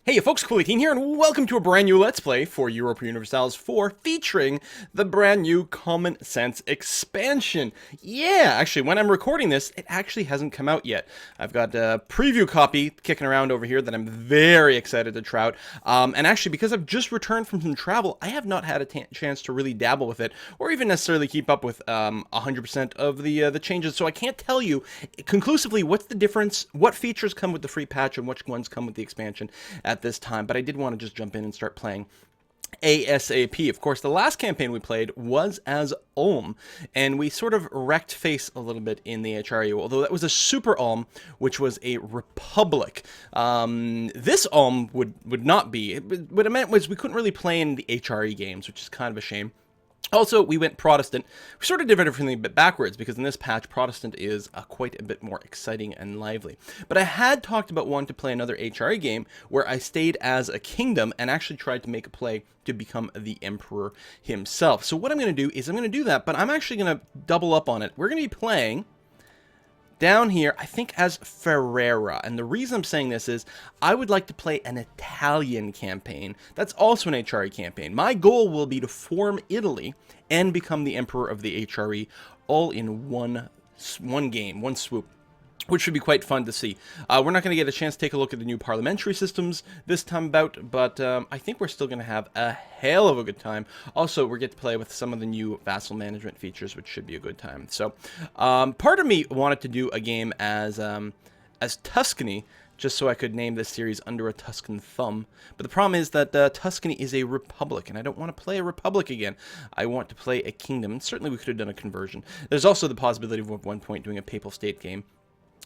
Hey you folks, Cool18 here, and welcome to a brand new Let's Play for Europa Universalis 4, featuring the brand new Common Sense expansion. Yeah, actually, when I'm recording this, it actually hasn't come out yet. I've got a preview copy kicking around over here that I'm very excited to try out. And actually, because I've just returned from some travel, I have not had a chance to really dabble with it, or even necessarily keep up with 100% of the changes. So I can't tell you conclusively what's the difference, what features come with the free patch, and which ones come with the expansion at this time, but I did want to just jump in and start playing ASAP. Of course, the last campaign we played was as Ulm, and we sort of wrecked face a little bit in the HRU, although that was a super Ulm, which was a republic. This Ulm would not be. What it meant was we couldn't really play in the HRE games, which is kind of a shame. Also, we went Protestant. We sort of did everything a bit backwards, because in this patch, Protestant is quite a bit more exciting and lively. But I had talked about wanting to play another HRE game where I stayed as a kingdom and actually tried to make a play to become the Emperor himself. So what I'm going to do is I'm going to do that, but I'm actually going to double up on it. We're going to be playing down here, I think, as Ferrera. And the reason I'm saying this is I would like to play an Italian campaign. That's also an HRE campaign. My goal will be to form Italy and become the Emperor of the HRE all in one game, one swoop, which should be quite fun to see. We're not going to get a chance to take a look at the new parliamentary systems this time about, but I think we're still going to have a hell of a good time. Also, we get to play with some of the new vassal management features, which should be a good time. So, part of me wanted to do a game as Tuscany, just so I could name this series Under a Tuscan Thumb. But the problem is that Tuscany is a republic, and I don't want to play a republic again. I want to play a kingdom, and certainly we could have done a conversion. There's also the possibility of at one point doing a papal state game,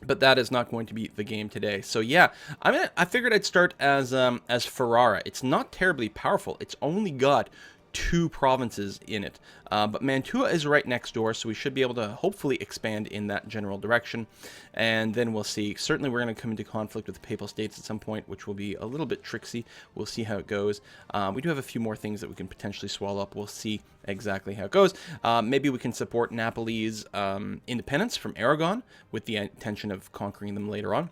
but that is not going to be the game today. So yeah, I figured I'd start as Ferrara. It's not terribly powerful. It's only got 2 provinces in it. But Mantua is right next door, so we should be able to hopefully expand in that general direction. And then we'll see. Certainly we're going to come into conflict with the Papal States at some point, which will be a little bit tricksy. We'll see how it goes. We do have a few more things that we can potentially swallow up. We'll see exactly how it goes. Maybe we can support Napoli's independence from Aragon with the intention of conquering them later on.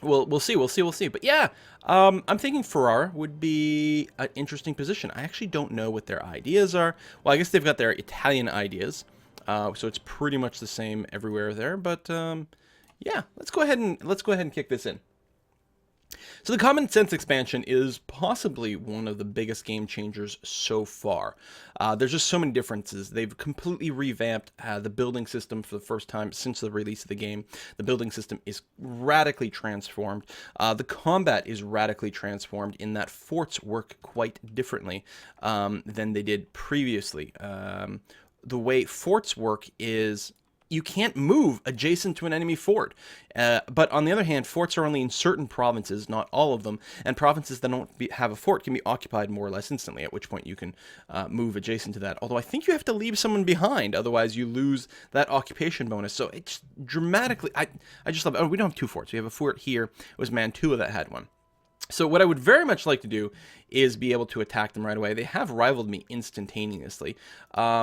We'll see. But yeah, I'm thinking Ferrara would be an interesting position. I actually don't know what their ideas are. Well, I guess they've got their Italian ideas, so it's pretty much the same everywhere there. But yeah, let's go ahead and kick this in. So the Common Sense expansion is possibly one of the biggest game changers so far. There's just so many differences. They've completely revamped the building system for the first time since the release of the game. The building system is radically transformed. The combat is radically transformed in that forts work quite differently than they did previously. The way forts work is you can't move adjacent to an enemy fort. But on the other hand, forts are only in certain provinces, not all of them, and provinces that don't have a fort can be occupied more or less instantly, at which point you can move adjacent to that. Although I think you have to leave someone behind, otherwise you lose that occupation bonus. So it's dramatically, I just love it. Oh, we don't have 2 forts. We have a fort here. It was Mantua that had one. So what I would very much like to do is be able to attack them right away. They have rivaled me instantaneously,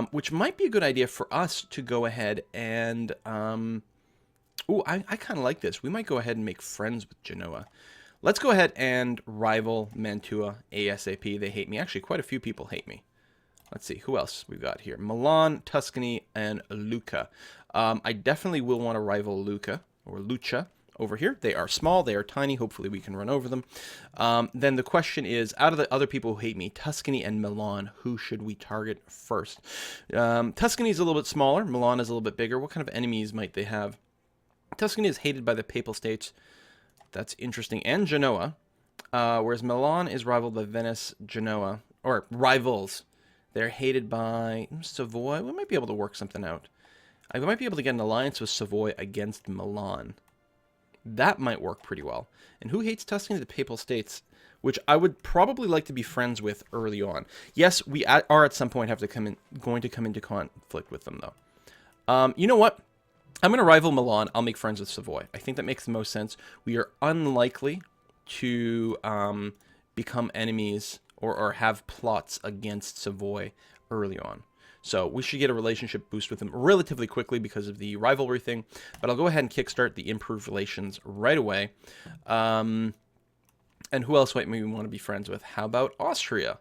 which might be a good idea for us to go ahead and... Ooh, I kind of like this. We might go ahead and make friends with Genoa. Let's go ahead and rival Mantua ASAP. They hate me. Actually, quite a few people hate me. Let's see, who else we've got here? Milan, Tuscany, and Lucca. I definitely will want to rival Lucca, or Lucca, over here. They are small, they are tiny, hopefully we can run over them. Then the question is, out of the other people who hate me, Tuscany and Milan, who should we target first? Tuscany is a little bit smaller, Milan is a little bit bigger. What kind of enemies might they have? Tuscany is hated by the Papal States. That's interesting. And Genoa. Whereas Milan is rivaled by Venice, Genoa, or rivals. They're hated by Savoy. We might be able to work something out. I might be able to get an alliance with Savoy against Milan. That might work pretty well. And who hates Tuscany? The Papal States, which I would probably like to be friends with early on. Yes, we are at some point going to come into conflict with them, though. You know what? I'm going to rival Milan. I'll make friends with Savoy. I think that makes the most sense. We are unlikely to become enemies or have plots against Savoy early on. So we should get a relationship boost with them relatively quickly because of the rivalry thing. But I'll go ahead and kickstart the improved relations right away. And who else might we want to be friends with? How about Austria?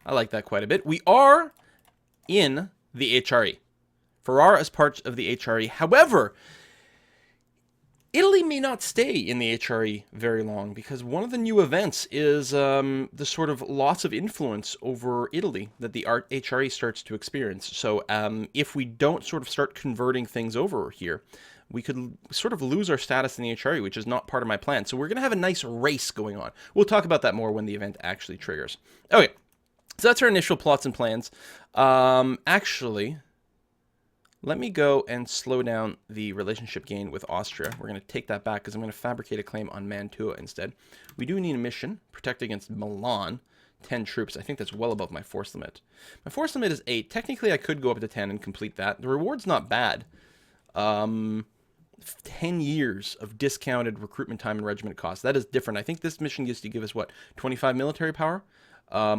I like that quite a bit. We are in the HRE. Ferrara is part of the HRE. However, Italy may not stay in the HRE very long because one of the new events is the sort of loss of influence over Italy that the HRE starts to experience. So if we don't sort of start converting things over here, we could sort of lose our status in the HRE, which is not part of my plan. So we're going to have a nice race going on. We'll talk about that more when the event actually triggers. Okay, so that's our initial plots and plans. Actually, let me go and slow down the relationship gain with Austria. We're going to take that back because I'm going to fabricate a claim on Mantua instead. We do need a mission, protect against Milan, 10 troops. I think that's well above my force limit. My force limit is 8. Technically, I could go up to 10 and complete that. The reward's not bad. 10 years of discounted recruitment time and regiment costs. That is different. I think this mission used to give us, what, 25 military power?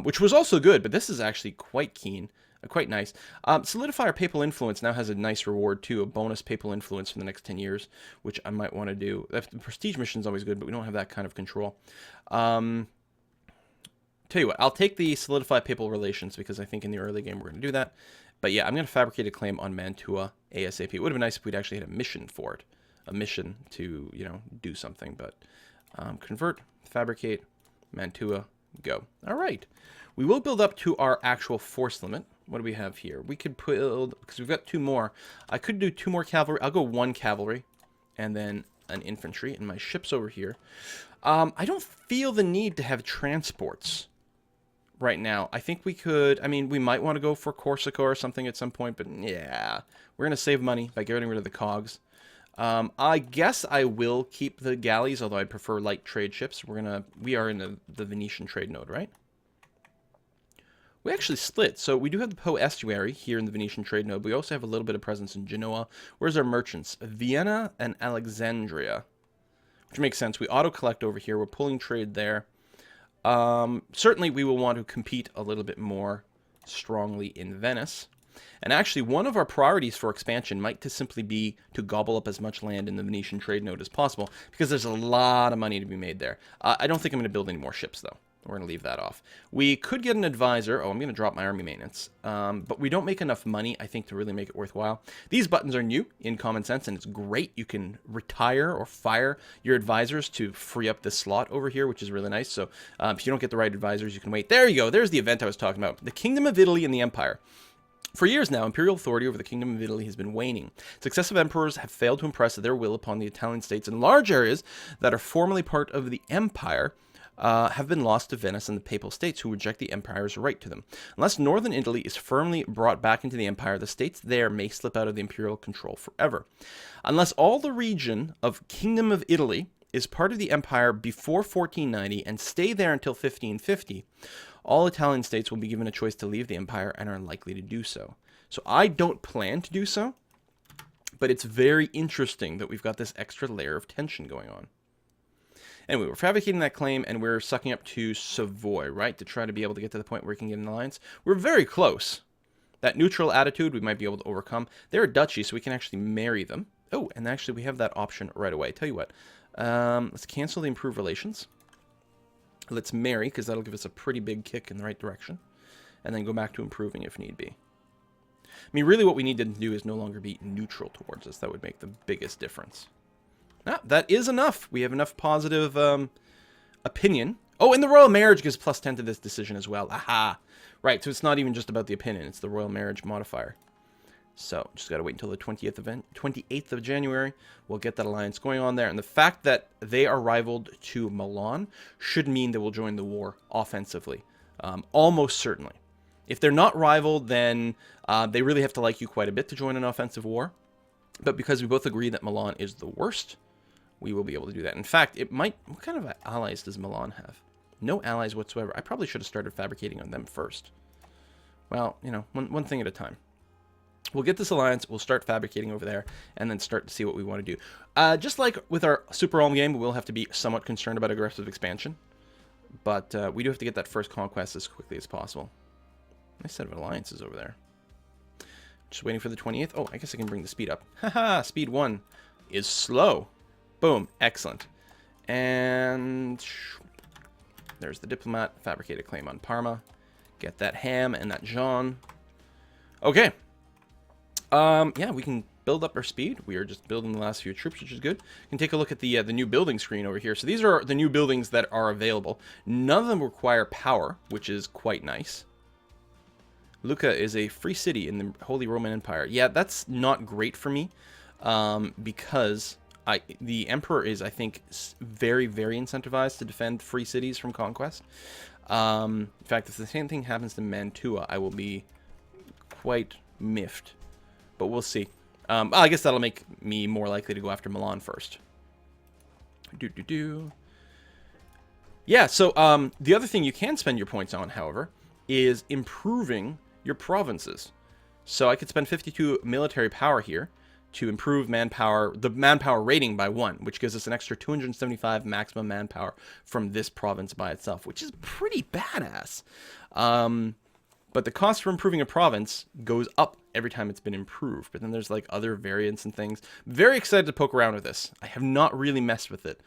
Which was also good, but this is actually quite keen. Quite nice. Solidify our papal influence now has a nice reward too, a bonus papal influence for the next 10 years, which I might want to do. The prestige mission is always good, but we don't have that kind of control. Tell you what, I'll take the solidify papal relations because I think in the early game we're going to do that. But yeah, I'm going to fabricate a claim on Mantua ASAP. It would have been nice if we'd actually had a mission for it. A mission to, you know, do something. But convert, fabricate, Mantua, go. All right. We will build up to our actual force limit. What do we have here? We could build, because we've got 2 more. I could do 2 more cavalry. I'll go 1 cavalry and then an infantry. And my ship's over here. I don't feel the need to have transports right now. I think we could, I mean, we might want to go for Corsica or something at some point, but yeah, we're going to save money by getting rid of the cogs. I guess I will keep the galleys, although I prefer light trade ships. We are in the Venetian trade node, right? We actually split, so we do have the Po estuary here in the Venetian trade node. But we also have a little bit of presence in Genoa. Where's our merchants? Vienna and Alexandria, which makes sense. We auto-collect over here. We're pulling trade there. Certainly, we will want to compete a little bit more strongly in Venice. And actually, one of our priorities for expansion might to simply be to gobble up as much land in the Venetian trade node as possible, because there's a lot of money to be made there. I don't think I'm going to build any more ships, though. We're going to leave that off. We could get an advisor. Oh, I'm going to drop my army maintenance. But we don't make enough money, I think, to really make it worthwhile. These buttons are new in Common Sense, and it's great. You can retire or fire your advisors to free up this slot over here, which is really nice. So if you don't get the right advisors, you can wait. There you go. There's the event I was talking about. The Kingdom of Italy and the Empire. For years now, imperial authority over the Kingdom of Italy has been waning. Successive emperors have failed to impress their will upon the Italian states, and large areas that are formerly part of the empire have been lost to Venice and the Papal States, who reject the empire's right to them. Unless northern Italy is firmly brought back into the empire, the states there may slip out of the imperial control forever. Unless all the region of Kingdom of Italy is part of the empire before 1490 and stay there until 1550, all Italian states will be given a choice to leave the empire and are unlikely to do so. So I don't plan to do so, but it's very interesting that we've got this extra layer of tension going on. Anyway, we're fabricating that claim, and we're sucking up to Savoy, right, to try to be able to get to the point where we can get an alliance. We're very close. That neutral attitude we might be able to overcome. They're a duchy, so we can actually marry them. Oh, and actually we have that option right away. Tell you what, let's cancel the improved relations. Let's marry, because that'll give us a pretty big kick in the right direction. And then go back to improving if need be. I mean, really what we need to do is no longer be neutral towards us. That would make the biggest difference. Ah, that is enough. We have enough positive opinion. Oh, and the royal marriage gives +10 to this decision as well. Aha! Right, so it's not even just about the opinion. It's the royal marriage modifier. So, just got to wait until the 28th of January. We'll get that alliance going on there. And the fact that they are rivaled to Milan should mean they will join the war offensively. Almost certainly. If they're not rivaled, then they really have to like you quite a bit to join an offensive war. But because we both agree that Milan is the worst, we will be able to do that. In fact, it might... What kind of allies does Milan have? No allies whatsoever. I probably should have started fabricating on them first. Well, you know, one thing at a time. We'll get this alliance, we'll start fabricating over there, and then start to see what we want to do. Just like with our Super Realm game, we'll have to be somewhat concerned about aggressive expansion. But we do have to get that first conquest as quickly as possible. Nice set of alliances over there. Just waiting for the 28th. Oh, I guess I can bring the speed up. Haha, speed 1 is slow. Boom, excellent. And There's the diplomat. Fabricate a claim on Parma. Get that ham and that Jean. Okay. Yeah, we can build up our speed. We are just building the last few troops, which is good. You can take a look at the new building screen over here. So these are the new buildings that are available. None of them require power, which is quite nice. Lucca is a free city in the Holy Roman Empire. Yeah, that's not great for me, because the Emperor is, I think, very, very incentivized to defend free cities from conquest. In fact, if the same thing happens to Mantua, I will be quite miffed. But we'll see. I guess that'll make me more likely to go after Milan first. Yeah, so the other thing you can spend your points on, however, is improving your provinces. So I could spend 52 military power here to improve manpower, the manpower rating by 1, which gives us an extra 275 maximum manpower from this province by itself, which is pretty badass. But the cost for improving a province goes up every time it's been improved. But then there's like other variants and things. Very excited to poke around with this. I have not really messed with it,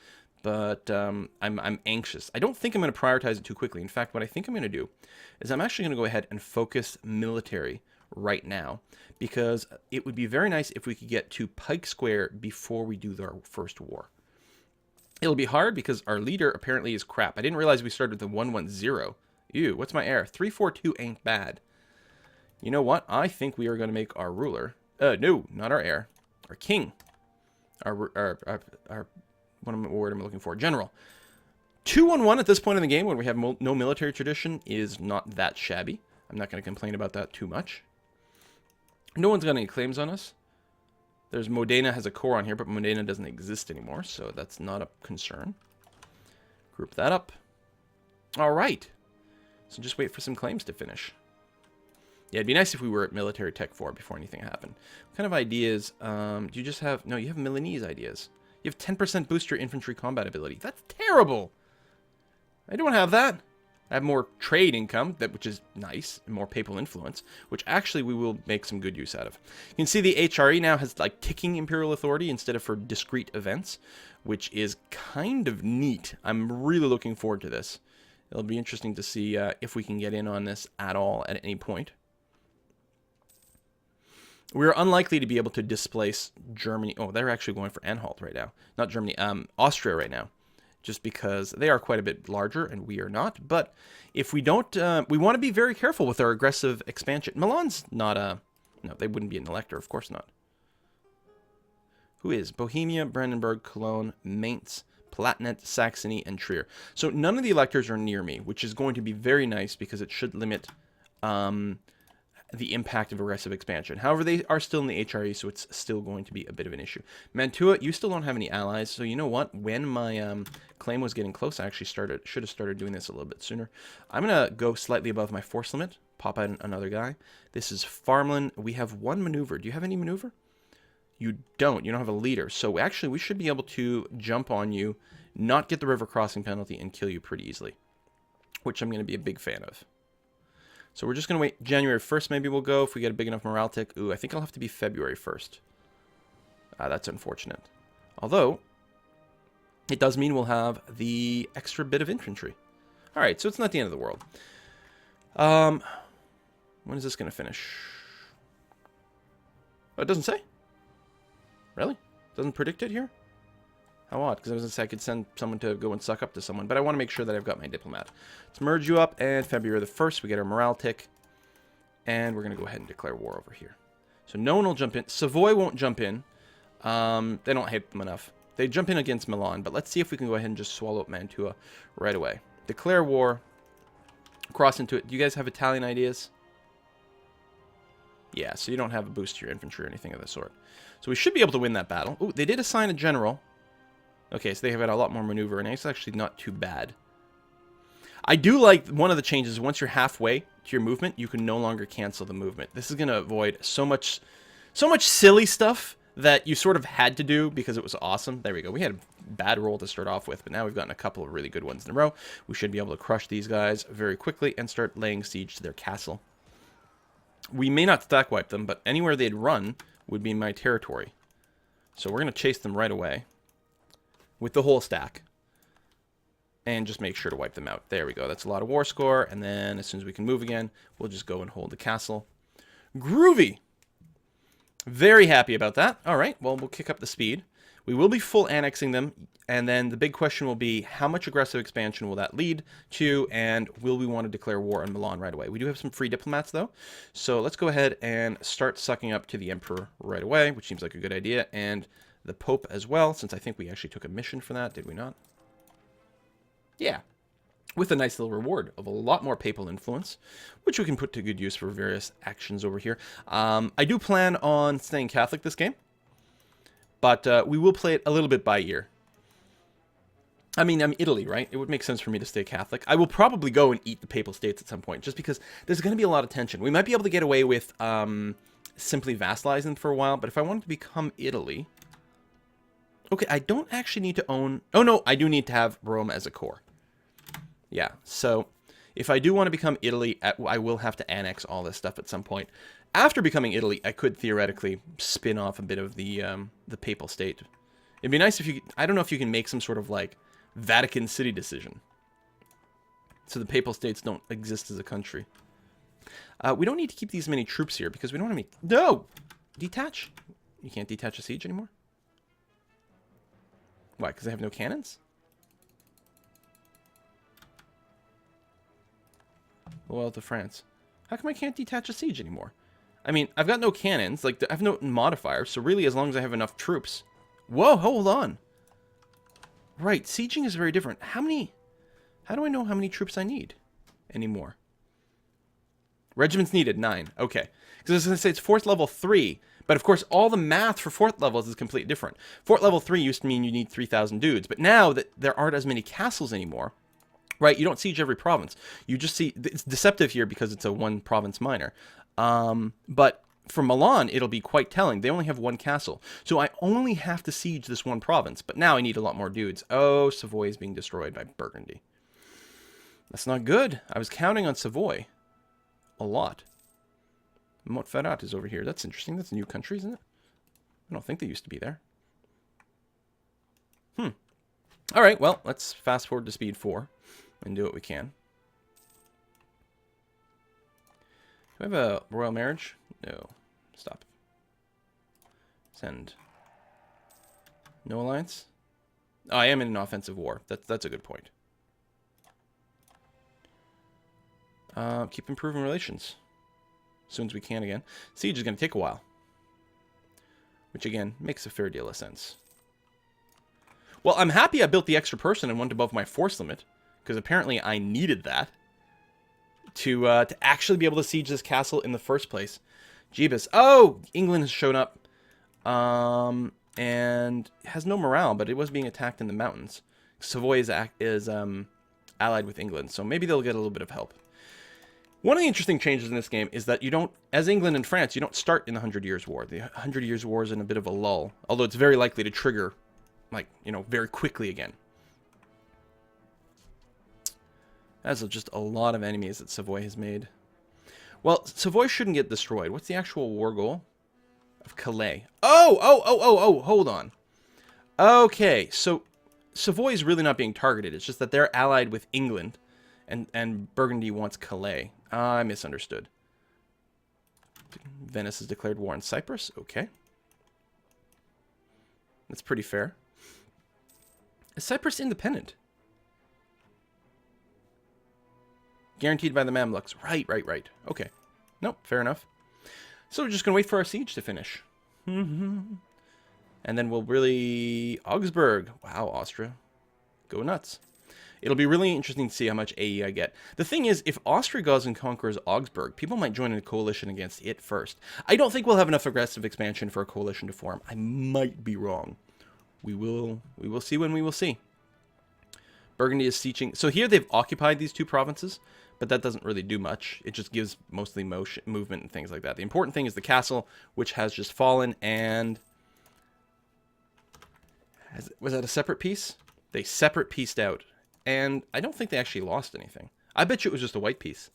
but I'm anxious. I don't think I'm going to prioritize it too quickly. In fact, what I think I'm going to do is I'm actually going to go ahead and focus military right now, because it would be very nice if we could get to Pike Square before we do our first war. It'll be hard because our leader apparently is crap. I didn't realize we started with the 110. Ew, what's my heir? 342 ain't bad. You know what? I think we are going to make our ruler. No, not our heir. Our king. Our what word am I looking for? General. 211 at this point in the game when we have no military tradition is not that shabby. I'm not going to complain about that too much. No one's got any claims on us. There's Modena has a core on here, but Modena doesn't exist anymore, so that's not a concern. Group that up. All right. So just wait for some claims to finish. Yeah, it'd be nice if we were at military tech 4 before anything happened. What kind of ideas do you just have? No, you have Milanese ideas. You have 10% boost your infantry combat ability. That's terrible. I don't have that. I have more trade income, which is nice, and more papal influence, which actually we will make some good use out of. You can see the HRE now has like ticking imperial authority instead of for discrete events, which is kind of neat. I'm really looking forward to this. It'll be interesting to see if we can get in on this at all at any point. We're unlikely to be able to displace Germany. Oh, they're actually going for Anhalt right now. Not Germany, Austria right now. Just because they are quite a bit larger and we are not. But if we don't, we want to be very careful with our aggressive expansion. Milan's not a, no, they wouldn't be an elector, of course not. Who is? Bohemia, Brandenburg, Cologne, Mainz, Palatinate, Saxony, and Trier. So none of the electors are near me, which is going to be very nice because it should limit the impact of aggressive expansion. However, they are still in the HRE, so it's still going to be a bit of an issue. Mantua, you still don't have any allies, so you know what? When my claim was getting close, I actually should have started doing this a little bit sooner. I'm going to go slightly above my force limit, pop out another guy. This is Farmland. We have one maneuver. Do you have any maneuver? You don't. You don't have a leader. So actually, we should be able to jump on you, not get the river crossing penalty, and kill you pretty easily, which I'm going to be a big fan of. So we're just going to wait. January 1st maybe we'll go if we get a big enough morale tick. Ooh, I think I'll have to be February 1st. That's unfortunate. Although, it does mean we'll have the extra bit of infantry. All right, so it's not the end of the world. When is this going to finish? Oh, it doesn't say? Really? Doesn't predict it here? How odd, because I was going to say I could send someone to go and suck up to someone, but I want to make sure that I've got my diplomat. Let's merge you up, and February the 1st, we get our morale tick, and we're going to go ahead and declare war over here. So no one will jump in. Savoy won't jump in. They don't hate them enough. They jump in against Milan, but let's see if we can go ahead and just swallow up Mantua right away. Declare war. Cross into it. Do you guys have Italian ideas? Yeah, so you don't have a boost to your infantry or anything of the sort. So we should be able to win that battle. Ooh, they did assign a general. Okay, so they have had a lot more maneuver, and it's actually not too bad. I do like one of the changes. Once you're halfway to your movement, you can no longer cancel the movement. This is going to avoid so much silly stuff that you sort of had to do because it was awesome. There we go. We had a bad roll to start off with, but now we've gotten a couple of really good ones in a row. We should be able to crush these guys very quickly and start laying siege to their castle. We may not stack wipe them, but anywhere they'd run would be my territory. So we're going to chase them right away with the whole stack. And just make sure to wipe them out. There we go. That's a lot of war score. And then as soon as we can move again, we'll just go and hold the castle. Groovy. Very happy about that. All right, well, we'll kick up the speed. We will be full annexing them, and then the big question will be how much aggressive expansion will that lead to, and will we want to declare war on Milan right away? We do have some free diplomats, though, so let's go ahead and start sucking up to the Emperor right away, which seems like a good idea, and the Pope as well, since I think we actually took a mission for that, did we not? Yeah. With a nice little reward of a lot more papal influence, which we can put to good use for various actions over here. I do plan on staying Catholic this game, but we will play it a little bit by ear. I mean, I'm Italy, right? It would make sense for me to stay Catholic. I will probably go and eat the Papal States at some point, just because there's going to be a lot of tension. We might be able to get away with simply vassalizing for a while, but if I wanted to become Italy... Okay, I don't actually need to own... Oh, no, I do need to have Rome as a core. Yeah, so if I do want to become Italy, I will have to annex all this stuff at some point. After becoming Italy, I could theoretically spin off a bit of the Papal State. It'd be nice if you... I don't know if you can make some sort of, like, Vatican City decision. So the Papal States don't exist as a country. We don't need to keep these many troops here, because we don't want to make... No! Detach? You can't detach a siege anymore? Why, because they have no cannons? Well, to France. How come I can't detach a siege anymore? I mean, I've got no cannons. Like, I have no modifiers. So really, as long as I have enough troops... Whoa, hold on. Right, sieging is very different. How do I know how many troops I need anymore? Regiments needed, 9. Okay. Because I was going to say it's 4th level 3. But of course, all the math for 4th levels is completely different. 4th level 3 used to mean you need 3,000 dudes. But now that there aren't as many castles anymore... Right, you don't siege every province. You just see... It's deceptive here because it's a one-province minor. But for Milan, it'll be quite telling. They only have 1 castle. So I only have to siege this 1 province. But now I need a lot more dudes. Oh, Savoy is being destroyed by Burgundy. That's not good. I was counting on Savoy. A lot. Montferrat is over here. That's interesting. That's a new country, isn't it? I don't think they used to be there. All right, well, let's fast forward to speed 4. And do what we can. Do I have a royal marriage? No. Stop. Send. No alliance? Oh, I am in an offensive war. That's a good point. Keep improving relations. As soon as we can again. Siege is going to take a while. Which, again, makes a fair deal of sense. Well, I'm happy I built the extra person and went above my force limit. Because apparently I needed that to actually be able to siege this castle in the first place. Jeebus. Oh! England has shown up. And has no morale, but it was being attacked in the mountains. Savoy is allied with England, so maybe they'll get a little bit of help. One of the interesting changes in this game is that you don't, as England and France, you don't start in the 100 Years' War. The 100 Years' War is in a bit of a lull, although it's very likely to trigger, like, you know, very quickly again. That's just a lot of enemies that Savoy has made. Well, Savoy shouldn't get destroyed. What's the actual war goal? Of Calais. Oh, hold on. Okay, so Savoy is really not being targeted. It's just that they're allied with England, and Burgundy wants Calais. I misunderstood. Venice has declared war on Cyprus. Okay. That's pretty fair. Is Cyprus independent? Guaranteed by the Mamluks. Right. Okay. Nope, fair enough. So we're just going to wait for our siege to finish. And then we'll really... Augsburg. Wow, Austria. Go nuts. It'll be really interesting to see how much AE I get. The thing is, if Austria goes and conquers Augsburg, people might join a coalition against it first. I don't think we'll have enough aggressive expansion for a coalition to form. I might be wrong. We will see when we will see. Burgundy is sieging... So here they've occupied these 2 provinces, but that doesn't really do much. It just gives mostly motion, movement and things like that. The important thing is the castle, which has just fallen, and... Was that a separate piece? They separate pieced out. And I don't think they actually lost anything. I bet you it was just a white piece.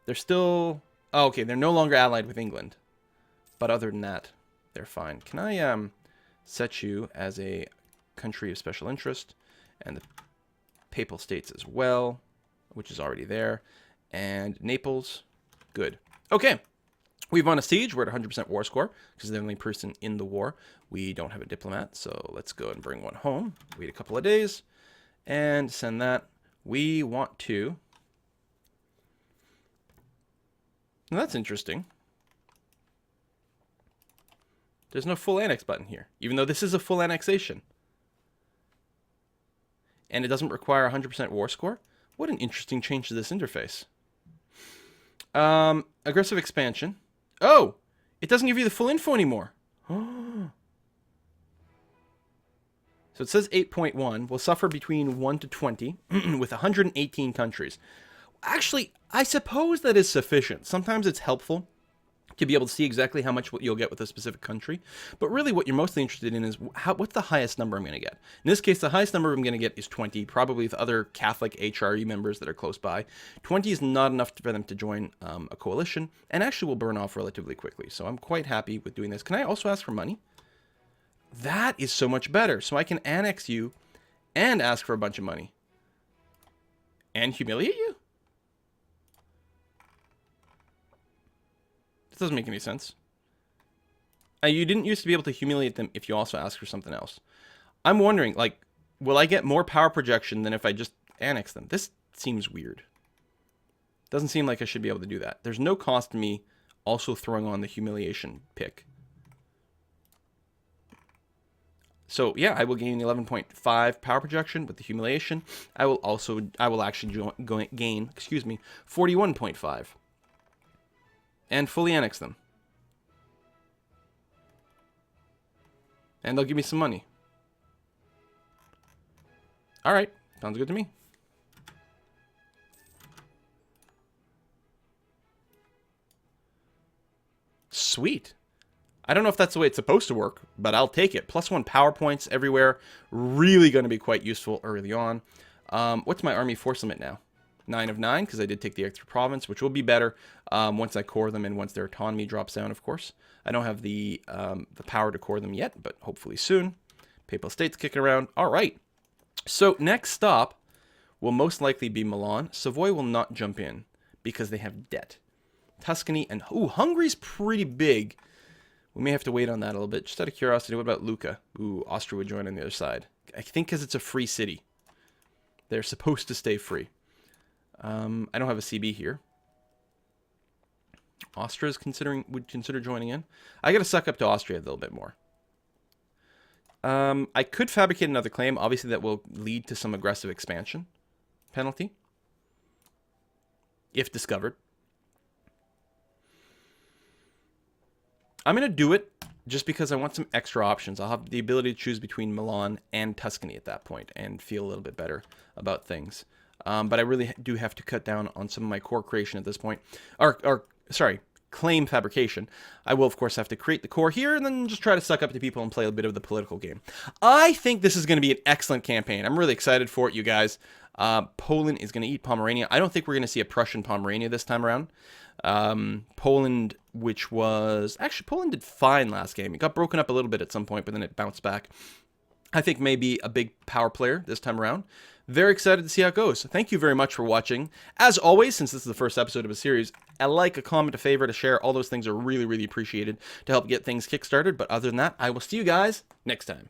They're still... Oh, okay, they're no longer allied with England. But other than that, they're fine. Can I set you as a country of special interest? And the Papal States as well, which is already there. And Naples, good. Okay, we've won a siege. We're at 100% war score because they're the only person in the war. We don't have a diplomat, so let's go and bring one home. Wait a couple of days and send that. We want to... Now that's interesting. There's no full annex button here, even though this is a full annexation. And it doesn't require 100% war score? What an interesting change to this interface. Aggressive expansion. Oh! It doesn't give you the full info anymore. So it says 8.1 will suffer between 1 to 20 with 118 countries. Actually, I suppose that is sufficient. Sometimes it's helpful to be able to see exactly how much you'll get with a specific country. But really what you're mostly interested in is what's the highest number I'm going to get. In this case, the highest number I'm going to get is 20, probably with other Catholic HRE members that are close by. 20 is not enough for them to join a coalition, and actually will burn off relatively quickly. So I'm quite happy with doing this. Can I also ask for money? That is so much better. So I can annex you and ask for a bunch of money. And humiliate you? Doesn't make any sense. You didn't used to be able to humiliate them if you also ask for something else. I'm wondering, like, will I get more power projection than if I just annex them? This seems weird. Doesn't seem like I should be able to do that. There's no cost to me also throwing on the humiliation pick. So yeah, I will gain 11.5 power projection with the humiliation. I will actually gain, 41.5. And fully annex them. And they'll give me some money. Alright, sounds good to me. Sweet. I don't know if that's the way it's supposed to work, but I'll take it. +1 power points everywhere. Really going to be quite useful early on. What's my army force limit now? 9 of 9, because I did take the extra province, which will be better once I core them and once their autonomy drops down, of course. I don't have the power to core them yet, but hopefully soon. Papal States kicking around. All right. So next stop will most likely be Milan. Savoy will not jump in because they have debt. Tuscany and... Ooh, Hungary's pretty big. We may have to wait on that a little bit. Just out of curiosity, what about Lucca? Ooh, Austria would join on the other side. I think because it's a free city. They're supposed to stay free. I don't have a CB here. Austria would consider joining in. I got to suck up to Austria a little bit more. I could fabricate another claim. Obviously, that will lead to some aggressive expansion penalty. If discovered. I'm going to do it just because I want some extra options. I'll have the ability to choose between Milan and Tuscany at that point and feel a little bit better about things. But I really do have to cut down on some of my core creation at this point. Sorry, claim fabrication. I will, of course, have to create the core here and then just try to suck up to people and play a bit of the political game. I think this is going to be an excellent campaign. I'm really excited for it, you guys. Poland is going to eat Pomerania. I don't think we're going to see a Prussian Pomerania this time around. Poland, which was... Actually, Poland did fine last game. It got broken up a little bit at some point, but then it bounced back. I think maybe a big power player this time around. Very excited to see how it goes. So thank you very much for watching. As always, since this is the first episode of a series, a like, a comment, a favorite, a share, all those things are really, really appreciated to help get things kickstarted. But other than that, I will see you guys next time.